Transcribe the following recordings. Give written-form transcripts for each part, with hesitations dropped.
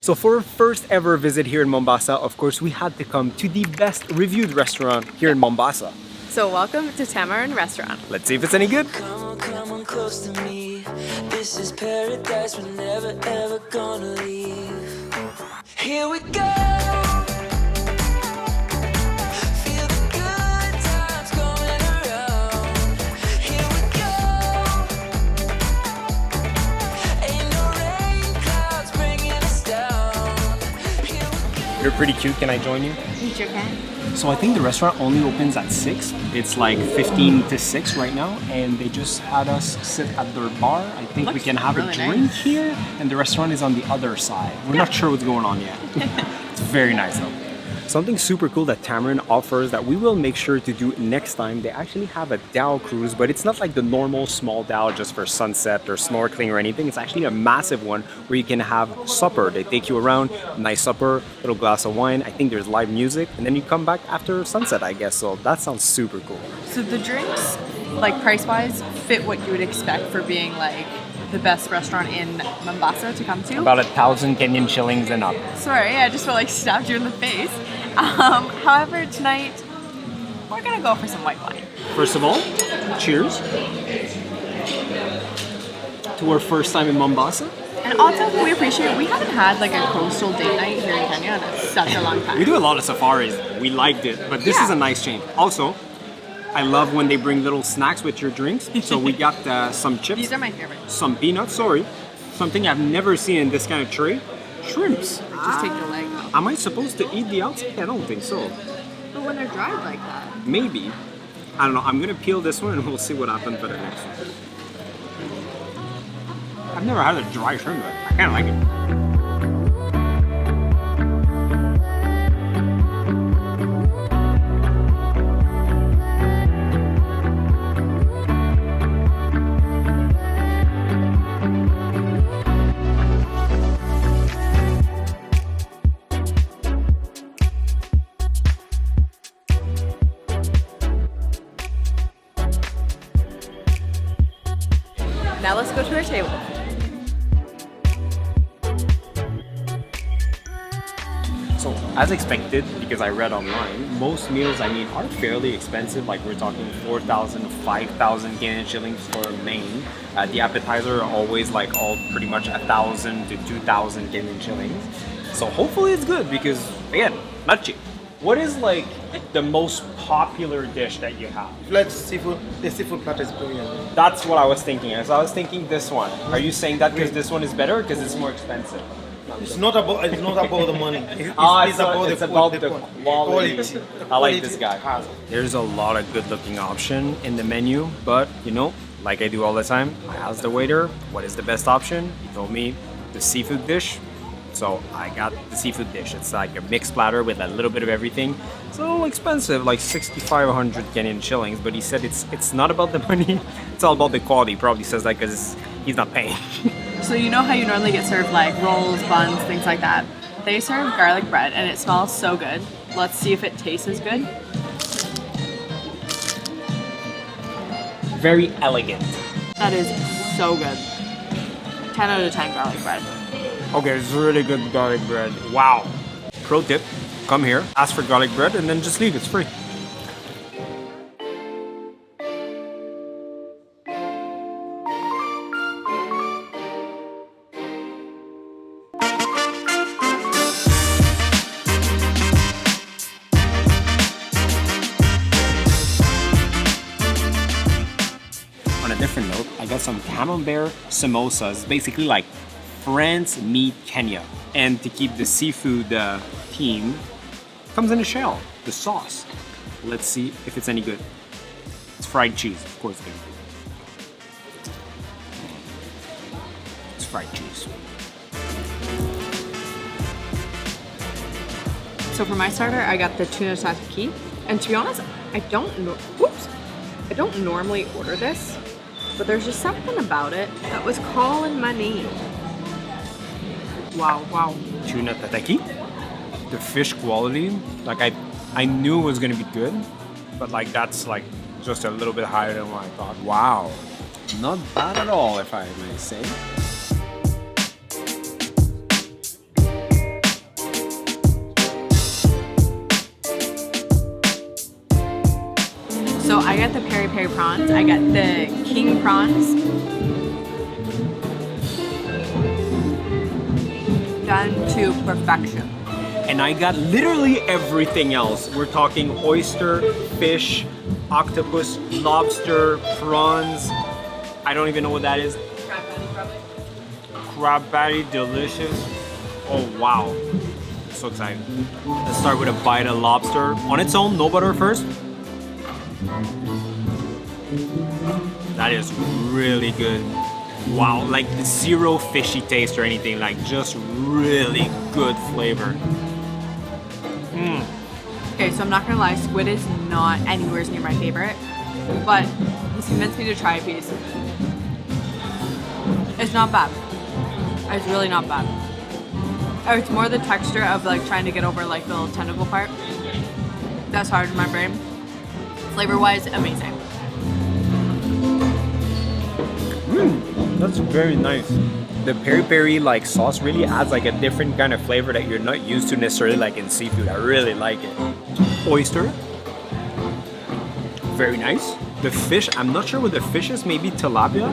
So for our first ever visit here in Mombasa, of course, we had to come to the best reviewed restaurant here in Mombasa. So welcome to Tamarind Restaurant. Let's see if it's any good. Come on close to me. This is paradise, we're never ever gonna leave. Here we go. Feel the good times going around. Here we go. Ain't no rain clouds bringing us down. Here we go. You're pretty cute. Can I join you? You sure can. So I think the restaurant only opens at 6. It's like 15 to 6 right now, and they just had us sit at their bar. I think we Looks can have really a drink nice. here, and the restaurant is on the other side. We're not sure what's going on yet. It's very nice though. Something super cool that Tamarind offers that we will make sure to do next time, they actually have a dhow cruise, but it's not like the normal small dhow just for sunset or snorkeling or anything. It's actually a massive one where you can have supper. They take you around, nice supper, little glass of wine. I think there's live music, and then you come back after sunset, I guess. So that sounds super cool. So the drinks, like price-wise, fit what you would expect for being like the best restaurant in Mombasa to come to. About 1,000 Kenyan shillings and up. Sorry, I just felt like stabbed you in the face. However, tonight we're gonna go for some white wine. First of all, cheers to our first time in Mombasa. And also, we appreciate we haven't had like a coastal date night here in Kenya in such a long time. We do a lot of safaris. We liked it, but this Yeah. is a nice change. Also, I love when they bring little snacks with your drinks. So we got some chips, These are my favorite. some peanuts, something I've never seen in this kind of tray, shrimps. Just take the leg out. Am I supposed to eat the outside? I don't think so. But when they're dried like that. Maybe. I don't know. I'm gonna peel this one and we'll see what happens for the next one. I've never had a dry shrimp, but I kind of like it. Now let's go to our table. So, as expected, because I read online, most meals I mean are fairly expensive. Like we're talking 4,000, 5,000 Kenyan shillings for a main. The appetizer are always like all pretty much 1,000 to 2,000 Kenyan shillings. So hopefully it's good because again, not cheap. What is like the most popular dish that you have? Like seafood, the seafood platter is brilliant. That's what I was thinking. So I was thinking this one. Are you saying that because this one is better or because it's more expensive? It's not about the money. It's It's about the quality. The I like quality this guy. it has. There's a lot of good looking option in the menu, but you know, like I do all the time, I asked the waiter, what is the best option? He told me the seafood dish. So I got the seafood dish. It's like a mixed platter with a little bit of everything. It's a little expensive, like 6,500 Kenyan shillings, but he said it's not about the money, it's all about the quality. He probably says that because he's not paying. So you know how you normally get served like rolls, buns, things like that? They serve garlic bread and it smells so good. Let's see if it tastes as good. Very elegant. That is so good. 10 out of 10 garlic bread. Okay, it's really good garlic bread. Wow. Pro tip, come here, ask for garlic bread, and then just leave. It's free. On a different note, I got some camembert samosas, basically like France meet Kenya. And to keep the seafood theme, comes in a shell, the sauce. Let's see if it's any good. It's fried cheese, of course. It's fried cheese. So for my starter, I got the tuna tataki. And to be honest, I don't normally order this, but there's just something about it that was calling my name. Wow, wow. Tuna tataki. The fish quality, like I knew it was gonna be good, but like that's like just a little bit higher than what I thought. Wow. Not bad at all, if I may say. I get the peri peri prawns. I get the king prawns. Done to perfection. And I got literally everything else. We're talking oyster, fish, octopus, lobster, prawns. I don't even know what that is. Crab patty, probably. Crab patty, delicious. Oh wow, so excited. Let's start with a bite of lobster. On its own, no butter first. That is really good. Wow, like zero fishy taste or anything, like just really good flavor. Okay, so I'm not gonna lie, squid is not anywhere near my favorite, but he's convinced me to try a piece. It's not bad. It's really not bad. Oh, it's more the texture of like trying to get over like the little tentacle part. That's hard in my brain. Flavor-wise, amazing. That's very nice. The peri peri like sauce really adds like a different kind of flavor that you're not used to necessarily like in seafood. I really like it. Oyster, very nice. The fish, I'm not sure what the fish is, maybe tilapia.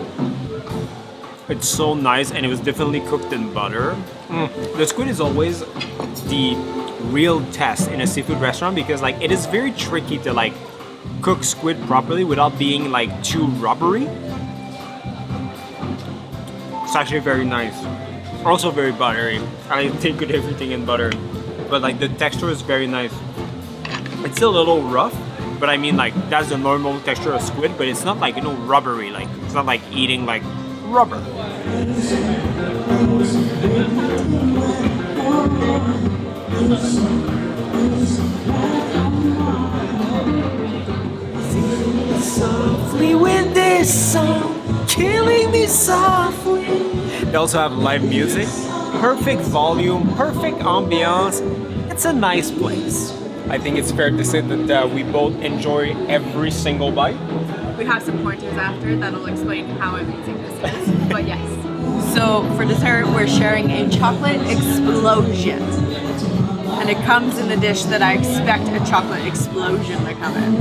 It's so nice, and it was definitely cooked in butter. The squid is always the real test in a seafood restaurant because like it is very tricky to like cook squid properly without being like too rubbery. It's actually very nice. Also very buttery. I think with everything in butter. But like the texture is very nice. It's a little rough, but I mean like that's the normal texture of squid, but it's not like, you know, rubbery. Like it's not like eating like rubber. Softly with this song, killing me softly. They also have live music, perfect volume, perfect ambiance. It's a nice place. I think it's fair to say that we both enjoy every single bite. We have some pointers after that'll explain how amazing this is, but yes. So for dessert, we're sharing a chocolate explosion. And it comes in the dish that I expect a chocolate explosion to come in.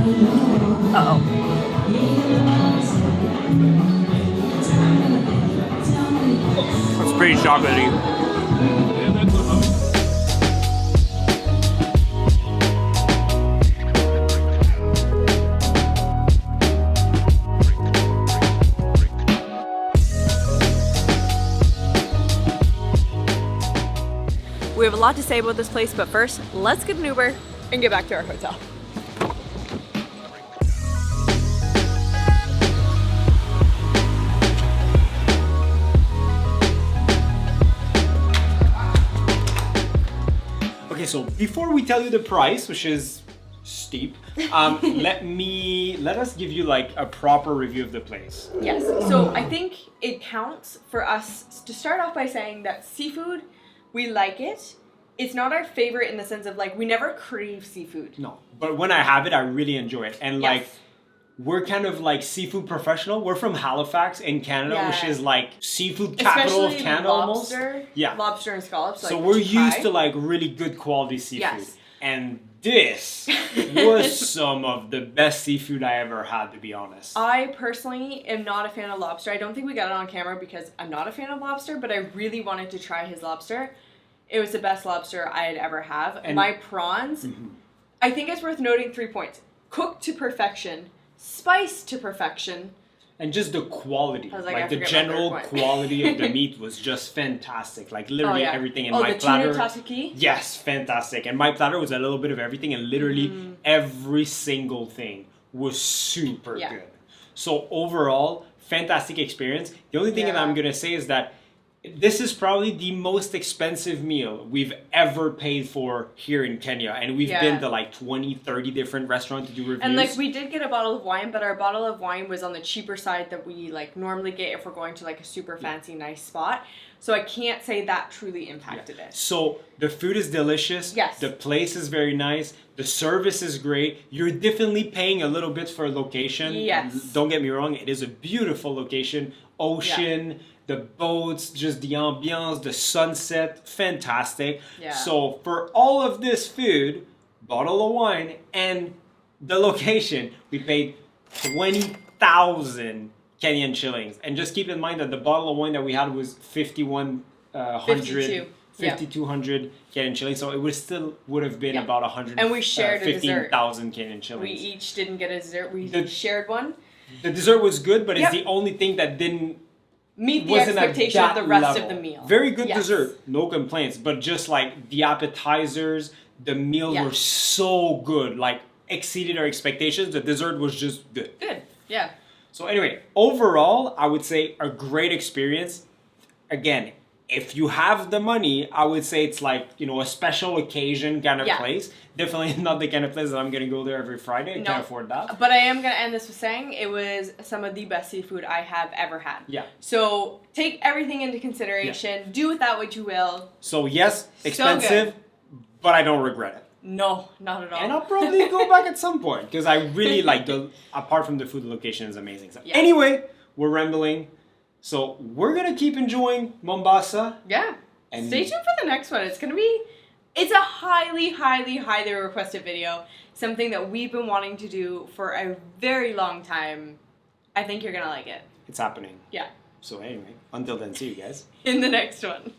Uh-oh. It's pretty chocolatey. We have a lot to say about this place, but first, let's get an Uber and get back to our hotel. Okay, so before we tell you the price, which is steep, let us give you like a proper review of the place. Yes, so I think it counts for us to start off by saying that seafood, we like it. It's not our favorite in the sense of like, we never crave seafood. No, but when I have it, I really enjoy it. And like, Yes. we're kind of like seafood professional. We're from Halifax in Canada, Yeah. which is like seafood capital of Especially Canada lobster, almost. Yeah. lobster and scallops. So like, we're to try. used to like really good quality seafood. Yes. And this was some of the best seafood I ever had, to be honest. I personally am not a fan of lobster. I don't think we got it on camera because I'm not a fan of lobster, but I really wanted to try his lobster. It was the best lobster I had ever had. And- my prawns, I think it's worth noting 3 points. Cooked to perfection, spiced to perfection. And just the quality, I was like, I the forget my general third point. quality of the meat was just fantastic. Like literally everything in my the platter. tuna tataki? Yes, fantastic. And my platter was a little bit of everything, and literally every single thing was super Yeah. good. So overall, fantastic experience. The only thing that Yeah. I'm gonna say is that this is probably the most expensive meal we've ever paid for here in Kenya. And we've Yeah. been to like 20, 30 different restaurants to do reviews. And like we did get a bottle of wine, but our bottle of wine was on the cheaper side that we like normally get if we're going to like a super fancy nice spot. So I can't say that truly impacted it. So the food is delicious. Yes. The place is very nice. The service is great. You're definitely paying a little bit for location. Yes. Don't get me wrong. It is a beautiful location. Ocean, the boats, just the ambiance, the sunset, fantastic. Yeah. So for all of this food, bottle of wine, and the location, we paid 20,000 Kenyan shillings. And just keep in mind that the bottle of wine that we had was 5,100, 5,200 Kenyan shillings. So it would have been about 100. And we shared a dessert. 15,000 Kenyan shillings. We each didn't get a dessert. We shared one. The dessert was good, but it's the only thing that didn't meet the wasn't expectation at of the that rest level. of the meal. Very good dessert, no complaints. But just like the appetizers, the meals were so good, like exceeded our expectations. The dessert was just good. Good, yeah. So anyway, overall, I would say a great experience. Again, if you have the money, I would say it's like, you know, a special occasion kind of place. Definitely not the kind of place that I'm going to go there every Friday. I can't afford that. But I am going to end this with saying it was some of the best seafood I have ever had. Yeah. So take everything into consideration. Do with that what you will. So yes, expensive, but I don't regret it. No, not at all. And I'll probably go back at some point because I really like apart from the food, the location is amazing. So anyway, we're rambling. So we're going to keep enjoying Mombasa. Yeah. And stay tuned for the next one. It's a highly, highly, highly requested video. Something that we've been wanting to do for a very long time. I think you're going to like it. It's happening. Yeah. So anyway, until then, see you guys in the next one.